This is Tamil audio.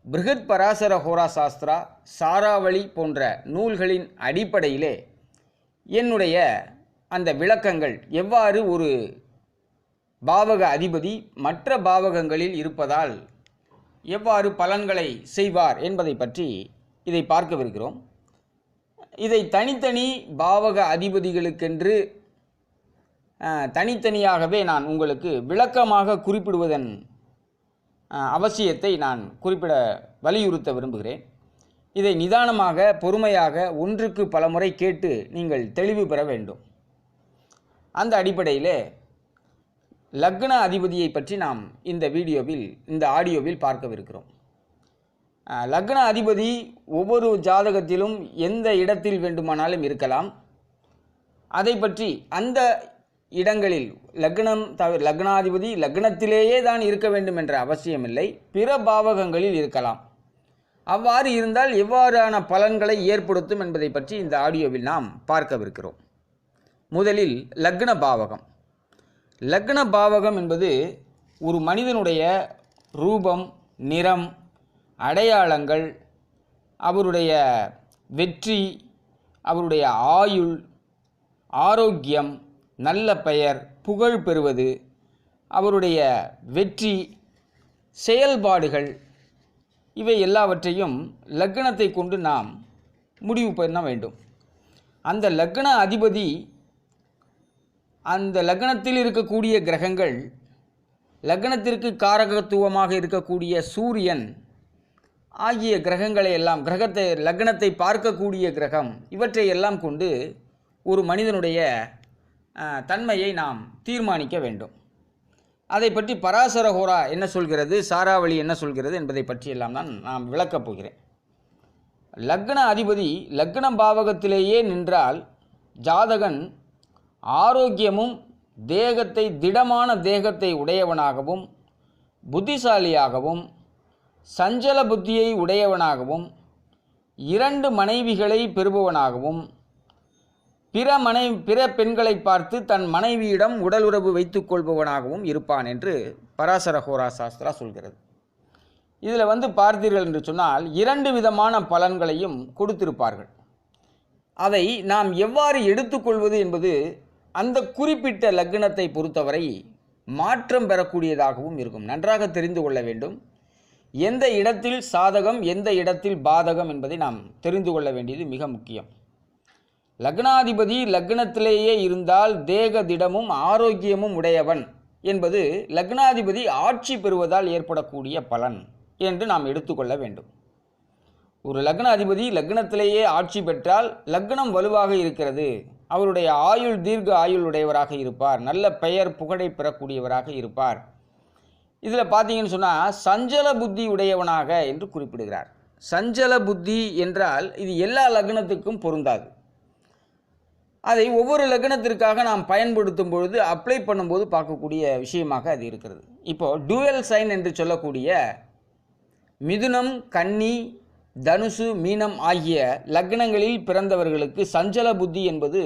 பிருகத் பராசர ஹோரா சாஸ்திரா, சாராவளி போன்ற நூல்களின் அடிப்படையிலே என்னுடைய அந்த விளக்கங்கள் எவ்வாறு ஒரு பாவக அதிபதி மற்ற பாவகங்களில் இருப்பதால் எவ்வாறு பலன்களை செய்வார் என்பதை பற்றி இதை பார்க்கவிருக்கிறோம். இதை தனித்தனி பாவக அதிபதிகளுக்கென்று தனித்தனியாகவே நான் உங்களுக்கு விளக்கமாக குறிப்பிடுவதன் அவசியத்தை நான் குறிப்பிட வலியுறுத்த விரும்புகிறேன். இதை நிதானமாக பொறுமையாக ஒன்றுக்கு பலமுறை கேட்டு நீங்கள் தெளிவு பெற வேண்டும். அந்த அடிப்படையிலே லக்ன அதிபதியை பற்றி நாம் இந்த ஆடியோவில் பார்க்கவிருக்கிறோம். லக்ன அதிபதி ஒவ்வொரு ஜாதகத்திலும் எந்த இடத்தில் வேண்டுமானாலும் இருக்கலாம். அதை பற்றி அந்த இடங்களில் லக்னாதிபதி லக்னத்திலேயே தான் இருக்க வேண்டும் என்ற அவசியமில்லை. பிற பாவகங்களில் இருக்கலாம். அவ்வாறு இருந்தால் எவ்வாறான பலன்களை ஏற்படுத்தும் என்பதை பற்றி இந்த ஆடியோவில் நாம் பார்க்கவிருக்கிறோம். முதலில் லக்ன பாவகம். லக்ன பாவகம் என்பது ஒரு மனிதனுடைய ரூபம், நிறம், அடையாளங்கள், அவருடைய வெற்றி, அவருடைய ஆயுள், ஆரோக்கியம், நல்ல பெயர், புகழ் பெறுவது, அவருடைய வெற்றி, செயல்பாடுகள், இவை எல்லாவற்றையும் லக்னத்தை கொண்டு நாம் முடிவு பண்ண வேண்டும். அந்த லக்ன அதிபதி, அந்த லக்னத்தில் இருக்கக்கூடிய கிரகங்கள், லக்னத்திற்கு காரகத்துவமாக இருக்கக்கூடிய சூரியன் ஆகிய கிரகங்களை எல்லாம், லக்னத்தை பார்க்கக்கூடிய கிரகம், இவற்றை எல்லாம் கொண்டு ஒரு மனிதனுடைய தன்மையை நாம் தீர்மானிக்க வேண்டும். அதை பற்றி பராசர ஹோரா என்ன சொல்கிறது, சாராவளி என்ன சொல்கிறது என்பதை பற்றியெல்லாம் தான் நாம் விளக்கப் போகிறேன். லக்ன அதிபதி லக்ன பாவகத்திலேயே நின்றால் ஜாதகன் ஆரோக்கியமும் திடமான தேகத்தை உடையவனாகவும், புத்திசாலியாகவும், சஞ்சல புத்தியை உடையவனாகவும், 2 மனைவிகளை பெறுபவனாகவும், பிற பெண்களை பார்த்து தன் மனைவியிடம் உடலுறவு வைத்துக் கொள்பவனாகவும் இருப்பான் என்று பராசர ஹோரா சாஸ்திரா சொல்கிறது. இதில் பார்த்தீர்கள் என்று சொன்னால் 2 விதமான பலன்களையும் கொடுத்திருப்பார்கள். அதை நாம் எவ்வாறு எடுத்துக்கொள்வது என்பது அந்த குறிப்பிட்ட லக்னத்தை பொறுத்தவரை மாற்றம் பெறக்கூடியதாகவும் இருக்கும். நன்றாக தெரிந்து கொள்ள வேண்டும். எந்த இடத்தில் சாதகம், எந்த இடத்தில் பாதகம் என்பதை நாம் தெரிந்து கொள்ள வேண்டியது மிக முக்கியம். லக்னாதிபதி லக்னத்திலேயே இருந்தால் தேக திடமும் ஆரோக்கியமும் உடையவன் என்பது லக்னாதிபதி ஆட்சி பெறுவதால் ஏற்படக்கூடிய பலன் என்று நாம் எடுத்துக்கொள்ள வேண்டும். ஒரு லக்ன அதிபதி லக்னத்திலேயே ஆட்சி பெற்றால் லக்னம் வலுவாக இருக்கிறது, அவருடைய ஆயுள் தீர்க்க ஆயுள் உடையவராக இருப்பார், நல்ல பெயர் புகழை பெறக்கூடியவராக இருப்பார். இதில் பார்த்தீங்கன்னு சொன்னால் சஞ்சல புத்தி உடையவனாக என்று குறிப்பிடுகிறார். சஞ்சல புத்தி என்றால் இது எல்லா லக்னத்துக்கும் பொருந்தாது. அதை ஒவ்வொரு லக்னத்திற்காக நாம் பயன்படுத்தும் பொழுது, அப்ளை பண்ணும்போது பார்க்கக்கூடிய விஷயமாக அது இருக்கிறது. இப்போது டூயல் சைன் என்று சொல்லக்கூடிய மிதுனம், கன்னி, தனுசு, மீனம் ஆகிய லக்னங்களில் பிறந்தவர்களுக்கு சஞ்சல புத்தி என்பது